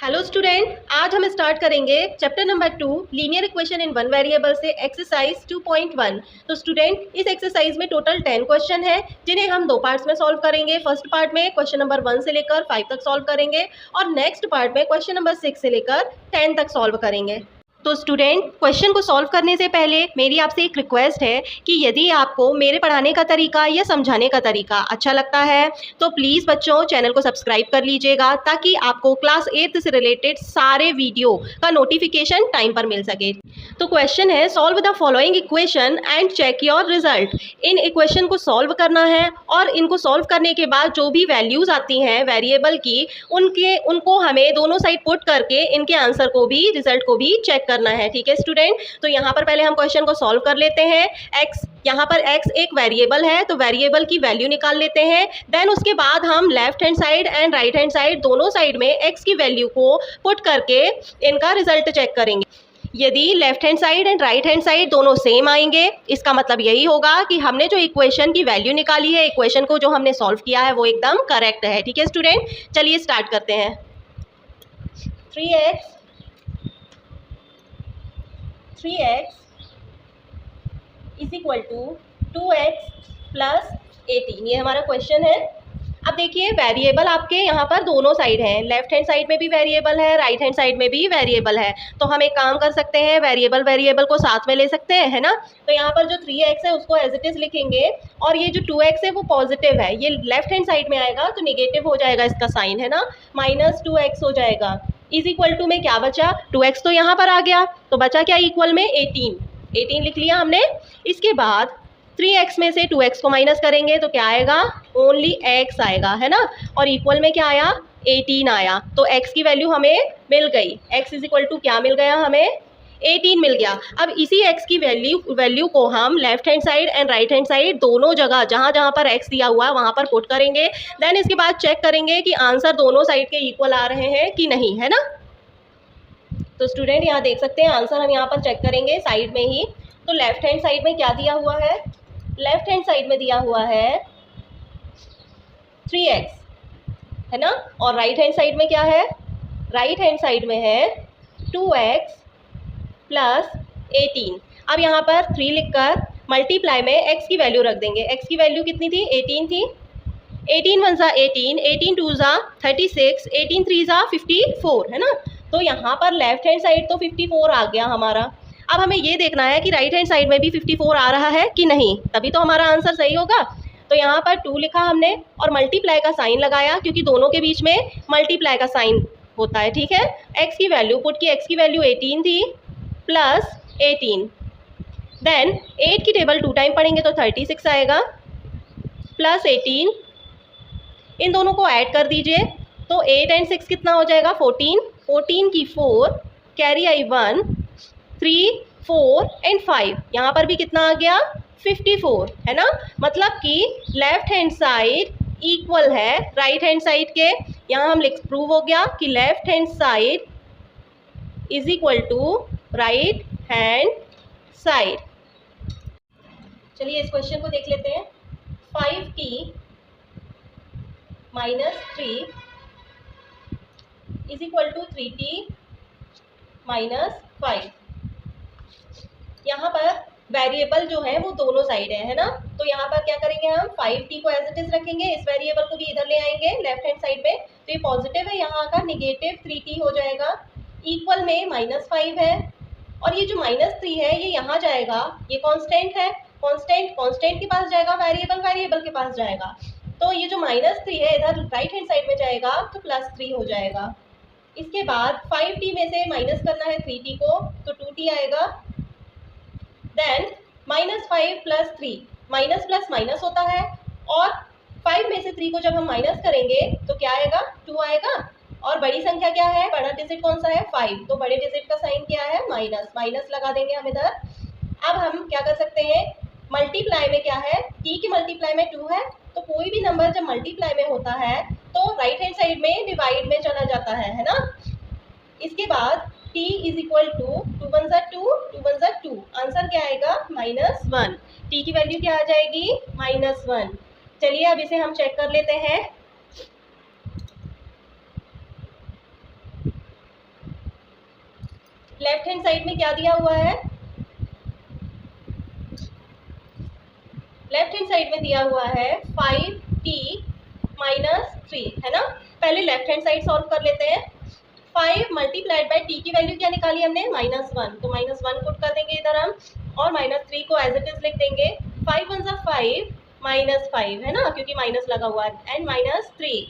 Hello student, आज हम start करेंगे chapter number 2 linear equation in one variable से एक्सरसाइज 2.1। तो स्टूडेंट, इस एक्सरसाइज में टोटल 10 क्वेश्चन है जिन्हें हम दो पार्ट्स में सॉल्व करेंगे। फर्स्ट पार्ट में क्वेश्चन नंबर 1 से लेकर 5 तक सॉल्व करेंगे और नेक्स्ट पार्ट में क्वेश्चन नंबर 6 से लेकर 10 तक सॉल्व करेंगे। तो स्टूडेंट, क्वेश्चन को सॉल्व करने से पहले मेरी आपसे एक रिक्वेस्ट है कि यदि आपको मेरे पढ़ाने का तरीका या समझाने का तरीका अच्छा लगता है तो प्लीज़ बच्चों चैनल को सब्सक्राइब कर लीजिएगा ताकि आपको क्लास 8 से रिलेटेड सारे वीडियो का नोटिफिकेशन टाइम पर मिल सके। तो क्वेश्चन है, solve the following equation and check your result. इन इक्वेशन को सॉल्व करना है और इनको सॉल्व करने के बाद जो भी वैल्यूज़ आती हैं वेरिएबल की उनको हमें दोनों साइड पुट करके इनके आंसर को भी रिजल्ट को भी चेक करना है। ठीक है स्टूडेंट, तो यहाँ पर पहले हम क्वेश्चन को सॉल्व कर लेते हैं। x, यहाँ पर x एक वेरिएबल है तो वेरिएबल की वैल्यू निकाल लेते हैं। देन उसके बाद हम left hand side and right hand side दोनों साइड में x की वैल्यू को पुट करके इनका रिजल्ट चेक करेंगे। यदि left hand side and right hand side दोनों सेम आएंगे इसका मतलब यही होगा कि हमने जो इक्वेशन की वैल्यू निकाली है, इक्वेशन को जो हमने सॉल्व किया है वो एकदम करेक्ट है। ठीक है स्टूडेंट, चलिए स्टार्ट करते हैं। 3x is equal to 2x plus 18, ये हमारा क्वेश्चन है। अब देखिए वेरिएबल आपके यहाँ पर दोनों साइड हैं, लेफ्ट हैंड साइड में भी वेरिएबल है, राइट हैंड साइड में भी वेरिएबल है। तो हम एक काम कर सकते हैं, वेरिएबल को साथ में ले सकते हैं, है ना। तो यहाँ पर जो 3x है उसको एज इट इज लिखेंगे और ये जो 2x है वो पॉजिटिव है, ये लेफ्ट हैंड साइड में आएगा तो निगेटिव हो जाएगा इसका साइन, है ना, -2x हो जाएगा। इज इक्वल टू में क्या बचा, 2x तो यहाँ पर आ गया तो बचा क्या इक्वल में 18 लिख लिया हमने। इसके बाद 3x में से 2x को माइनस करेंगे तो क्या आएगा, ओनली x आएगा, है ना। और इक्वल में क्या आया, 18 आया। तो x की वैल्यू हमें मिल गई, x इज इक्वल टू क्या मिल गया हमें, 18 मिल गया। अब इसी x की वैल्यू को हम left hand side and right hand side दोनों जगह जहाँ जहाँ पर x दिया हुआ है वहाँ पर पुट करेंगे। देन इसके बाद चेक करेंगे कि आंसर दोनों साइड के इक्वल आ रहे हैं कि नहीं, है ना। तो स्टूडेंट यहाँ देख सकते हैं आंसर हम यहाँ पर चेक करेंगे साइड में ही। तो लेफ्ट हैंड साइड में क्या दिया हुआ है, लेफ्ट हैंड साइड में दिया हुआ है 3x, है ना। और राइट हैंड साइड में क्या है, राइट हैंड साइड में है 2x प्लस 18। अब यहाँ पर 3 लिखकर मल्टीप्लाई में x की वैल्यू रख देंगे। x की वैल्यू कितनी थी, 18 थी। 18 1 ज़ा 18, 18 2 ज़ा 36, 18 3 ज़ा 54, है ना। तो यहाँ पर लेफ्ट हैंड साइड तो 54 आ गया हमारा। अब हमें ये देखना है कि राइट हैंड साइड में भी 54 आ रहा है कि नहीं, तभी तो हमारा आंसर सही होगा। तो यहाँ पर 2 लिखा हमने और मल्टीप्लाई का साइन लगाया क्योंकि दोनों के बीच में मल्टीप्लाई का साइन होता है। ठीक है, x की वैल्यू पुट की, x की वैल्यू 18 थी प्लस 18। देन 8 की टेबल 2 टाइम पढ़ेंगे तो 36 आएगा प्लस 18, इन दोनों को ऐड कर दीजिए तो 8 एंड 6 कितना हो जाएगा, 14, 14 की 4, कैरी आई 1, 3 4 एंड 5, यहाँ पर भी कितना आ गया 54, है ना। मतलब कि लेफ्ट हैंड साइड इक्वल है राइट हैंड साइड के। यहाँ हम लिख प्रूव हो गया कि left hand side is equal to right hand side. चलिए इस क्वेश्चन को देख लेते हैं। 5t minus 3 is equal to 3t minus 5। यहाँ पर वेरिएबल जो है वो दोनों साइड है ना। तो यहाँ पर क्या करेंगे, हम 5t को एज इट इज रखेंगे, इस वेरिएबल को भी इधर ले आएंगे लेफ्ट हैंड साइड में। तो ये पॉजिटिव है, यहाँ का निगेटिव 3t हो जाएगा। इक्वल में -5 है और ये जो -3 है ये यहाँ जाएगा, ये कांस्टेंट है, कांस्टेंट के पास जाएगा, वेरिएबल के पास जाएगा। तो ये जो -3 है इधर राइट हैंड साइड में जाएगा तो +3 हो जाएगा। इसके बाद 5t में से माइनस करना है 3t को तो 2t आएगा। देन -5 + 3, माइनस प्लस माइनस होता है और 5 में से 3 को जब हम माइनस करेंगे तो क्या आएगा, 2 आएगा। और बड़ी संख्या क्या है, बड़ा डिजिट कौन सा है, 5, तो बड़े डिजिट का साइन क्या है, माइनस लगा देंगे हम इधर। अब हम क्या कर सकते हैं, मल्टीप्लाई में क्या है, t की मल्टीप्लाई में 2 है तो कोई भी नंबर जब मल्टीप्लाई में होता है तो राइट हैंड साइड में डिवाइड में चला जाता है ना। इसके बाद t इज इक्वल टू 2 1 ज़ा 2, 2 1 ज़ा 2, आंसर क्या आएगा, -1। t की वैल्यू क्या आ जाएगी, -1। चलिए अब इसे हम चेक कर लेते हैं। लेफ्ट हैंड साइड में क्या दिया हुआ है, लेफ्ट हैंड साइड में दिया हुआ है 5t माइनस 3, है ना। पहले लेफ्ट हैंड साइड सॉल्व कर लेते हैं। 5 मल्टीप्लाइड बाय t की वैल्यू क्या निकाली हमने, -1, तो -1 पुट कर देंगे इधर हम, और -3 को एज इट इज लिख देंगे। 5 1 5 -5 है ना, क्योंकि माइनस लगा हुआ है, एंड -3,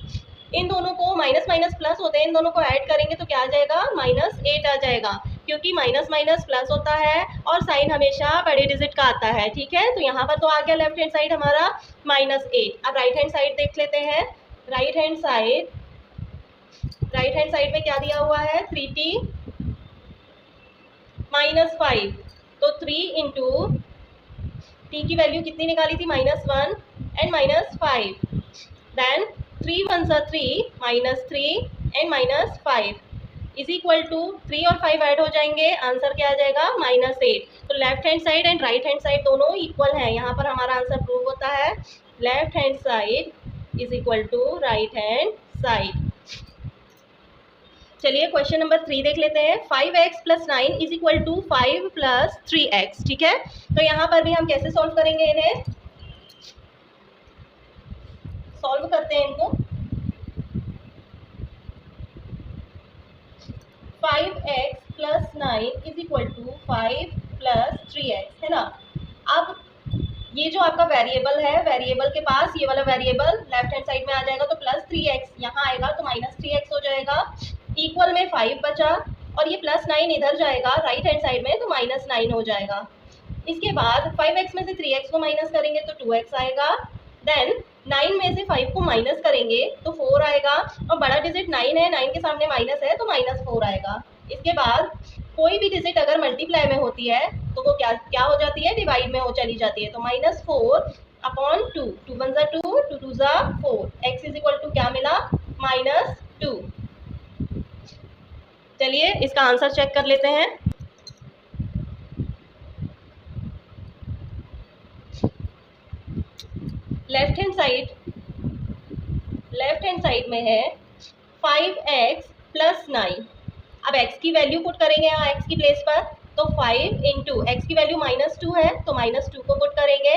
इन दोनों को माइनस माइनस प्लस होते हैं, इन दोनों को ऐड करेंगे तो क्या आ जाएगा, -8 आ जाएगा, क्योंकि माइनस माइनस प्लस होता है और साइन हमेशा बड़े डिजिट का आता है, ठीक है। तो यहाँ पर तो आ गया लेफ्ट हैंड साइड हमारा -8। अब राइट हैंड साइड देख लेते हैं। राइट हैंड साइड में क्या दिया हुआ है, 3t -5, तो 3 इंटू t की वैल्यू कितनी निकाली थी, -1 and -5, then 3 1 3 -3 and -5 is equal to 3 और 5 ऐड हो जाएंगे, आंसर क्या आ जाएगा, -8। तो left hand side and right hand side दोनों इक्वल हैं, यहाँ पर हमारा आंसर प्रूव होता है, left hand side is equal to right hand side. चलिए क्वेश्चन नंबर 3 देख लेते हैं। 5x + 9 is equal to 5 + 3x, ठीक है। तो यहाँ पर भी हम कैसे सॉल्व करेंगे, इन्हें सॉल्व करते हैं इनको। 5x + 9 is equal to 5 + 3x, है ना। अब ये जो आपका वेरिएबल है, वेरिएबल के पास ये वाला वेरिएबल लेफ्ट हैंड साइड में आ जाएगा, तो +3x यहाँ आएगा तो -3x हो जाएगा, इक्वल में 5 बचा, और ये +9 इधर जाएगा राइट हैंड साइड में, तो -9 हो जाएगा। इसके बाद 5x में से 3x को माइनस करेंगे तो 2x आएगा, देन 9 में से 5 को माइनस करेंगे तो 4 आएगा, और बड़ा डिजिट 9 है, 9 के सामने माइनस है तो -4 आएगा। इसके बाद कोई भी डिजिट अगर मल्टीप्लाई में होती है तो वो क्या हो जाती है, डिवाइड में हो चली जाती है, तो -4/2, 2 1 2, 2 2 4, x इज इक्वल टू क्या मिला, -2। चलिए इसका आंसर चेक कर लेते हैं। लेफ्ट हैंड साइड में है 5x + 9। अब x की वैल्यू पुट करेंगे यहाँ x की प्लेस पर, तो 5 इंटू x की वैल्यू -2 है तो -2 को पुट करेंगे,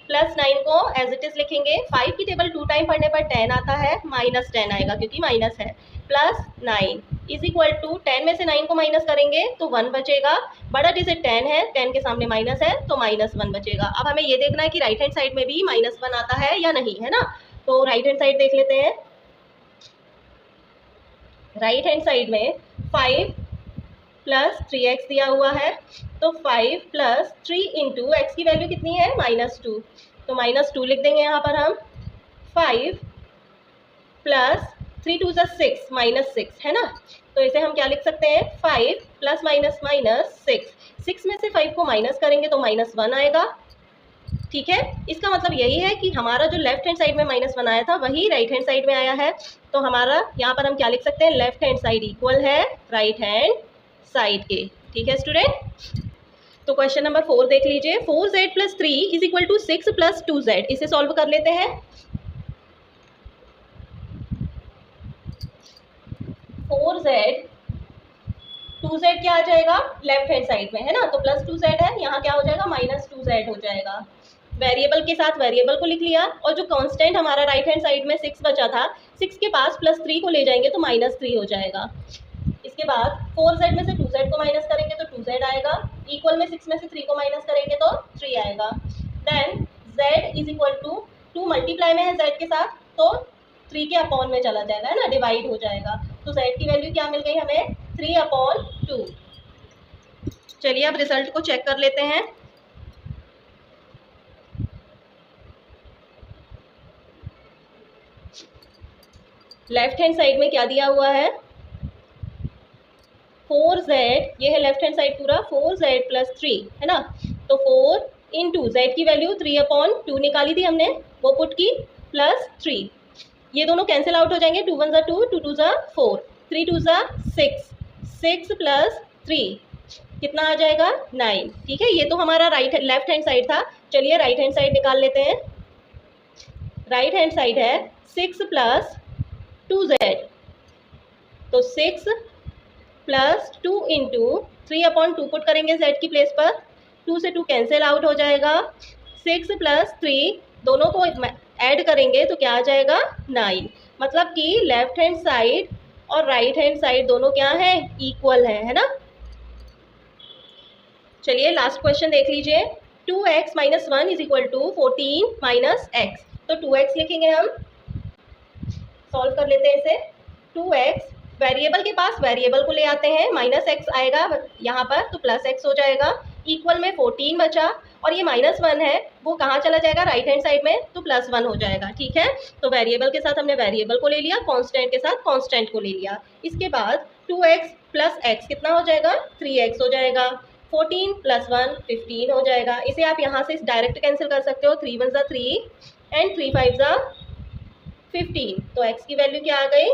+9 को एज इट इज लिखेंगे। 5 की टेबल 2 टाइम पढ़ने पर 10 आता है, -10 आएगा क्योंकि माइनस है, +9 इज इक्वल टू 10 में से 9 को माइनस करेंगे तो 1 बचेगा, बड़ा डिजिट 10 है, 10 के सामने माइनस है तो -1 बचेगा। अब हमें ये देखना है कि राइट हैंड साइड में भी -1 आता है या नहीं, है ना। तो राइट हैंड साइड देख लेते हैं। राइट हैंड साइड में 5 + 3x दिया हुआ है, तो 5 + 3 इंटू x की वैल्यू कितनी है, -2, तो -2 लिख देंगे यहाँ पर हम। 5 + 3 2 6, -6 है ना, तो इसे हम क्या लिख सकते हैं, 5 ± -6, 6 में से 5 को माइनस करेंगे तो -1 आएगा, ठीक है। इसका मतलब यही है कि हमारा जो लेफ्ट हैंड साइड में -1 आया था वही राइट हैंड साइड में आया है, तो हमारा यहाँ पर हम क्या लिख सकते हैं, लेफ्ट हैंड साइड इक्वल है राइट हैंड साइड के, ठीक है स्टूडेंट। तो क्वेश्चन नंबर 4 देख लीजिए। 4z + 3 is equal to 6 + 2z, इसे सॉल्व कर लेते हैं। 4z 2z क्या आ जाएगा, लेफ्ट हैंड साइड में है ना, तो +2z है, यहाँ क्या हो जाएगा, -2z हो जाएगा। वेरिएबल के साथ वेरिएबल को लिख लिया, और जो कांस्टेंट हमारा राइट हैंड साइड में 6 बचा था, 6 के पास +3 को ले जाएंगे तो -3 हो जाएगा। इसके बाद 4z में से 2z को माइनस करेंगे तो 2z आएगा, इक्वल में 6 में से 3 को माइनस करेंगे तो 3 आएगा। Then z is equal to 2 multiply में है z के साथ, तो 3 के अपॉन में चला जाएगा, है ना, डिवाइड हो जाएगा, तो z की वैल्यू क्या मिल गई हमें, 3/2। चलिए अब रिजल्ट को चेक कर लेते हैं। लेफ्ट हैंड साइड में क्या दिया हुआ है, 4z, ये है लेफ्ट हैंड साइड पूरा, 4z + 3 है ना, तो 4 इंटू z की वैल्यू 3/2 निकाली थी हमने, वो पुट की, +3, ये दोनों कैंसिल आउट हो जाएंगे, 2 1 2, 2 2 4, 3 2 6, 6 + 3 कितना आ जाएगा, 9, ठीक है। ये तो हमारा लेफ्ट हैंड साइड था। चलिए राइट हैंड साइड निकाल लेते हैं। राइट हैंड साइड है 6 + 2z, तो 6 + 2 इंटू 3/2 पुट करेंगे z की प्लेस पर, 2 से 2 कैंसिल आउट हो जाएगा, 6 + 3 दोनों को ऐड करेंगे तो क्या आ जाएगा 9। मतलब कि लेफ्ट हैंड साइड और राइट हैंड साइड दोनों क्या है इक्वल है ना। चलिए लास्ट क्वेश्चन देख लीजिए। 2x - 1 = 14 - x। तो 2x लिखेंगे हम, सॉल्व कर लेते हैं इसे। 2x वेरिएबल के पास वेरिएबल को ले आते हैं, -x आएगा यहाँ पर तो +x हो जाएगा, इक्वल में 14 बचा और ये -1 है वो कहाँ चला जाएगा राइट हैंड साइड में तो +1 हो जाएगा। ठीक है, तो वेरिएबल के साथ हमने वेरिएबल को ले लिया, कांस्टेंट के साथ कांस्टेंट को ले लिया। इसके बाद 2x + x कितना हो जाएगा 3x हो जाएगा, 14 + 1 15 हो जाएगा। इसे आप यहाँ से डायरेक्ट कैंसिल कर सकते हो, 3 × 1 = 3 एंड 3 × 5 = 15। तो x की वैल्यू क्या आ गई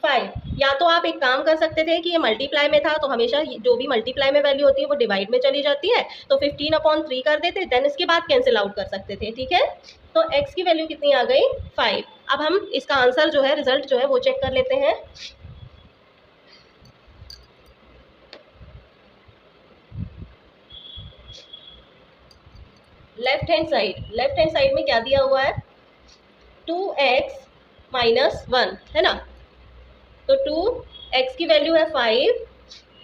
5। या तो आप एक काम कर सकते थे कि ये मल्टीप्लाई में था तो हमेशा जो भी मल्टीप्लाई में वैल्यू होती है वो डिवाइड में चली जाती है, तो 15/3 कर देते, देन इसके बाद कैंसिल आउट कर सकते थे। ठीक है, तो x की वैल्यू कितनी आ गई 5। अब हम इसका आंसर जो है रिजल्ट जो है वो चेक कर लेते हैं। लेफ्ट हैंड साइड में क्या दिया हुआ है 2x - 1 है ना, तो 2x की वैल्यू है 5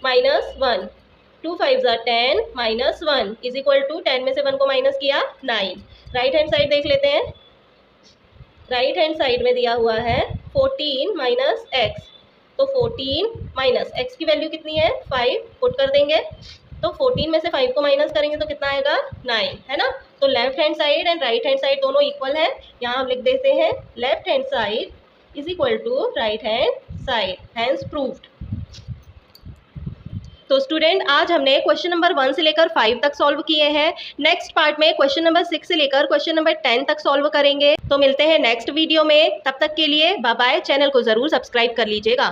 - 1, 2 × 5 = 10 - 1 = 10 में से 1 को माइनस किया 9। राइट हैंड साइड देख लेते हैं, राइट हैंड साइड में दिया हुआ है 14 - x, तो 14 - x की वैल्यू कितनी है 5 पुट कर देंगे, तो 14 में से 5 को माइनस करेंगे तो कितना आएगा 9 है ना। तो left hand side and right hand side दोनों इक्वल है, यहाँ हम लिख देते हैं left hand side = right hand side, hence proved. तो स्टूडेंट आज हमने क्वेश्चन नंबर 1 से लेकर 5 तक सॉल्व किए हैं। नेक्स्ट पार्ट में क्वेश्चन नंबर 6 से लेकर क्वेश्चन नंबर 10 तक सॉल्व करेंगे। तो मिलते हैं नेक्स्ट वीडियो में, तब तक के लिए बाय बाय। चैनल को ज़रूर सब्सक्राइब कर लीजिएगा।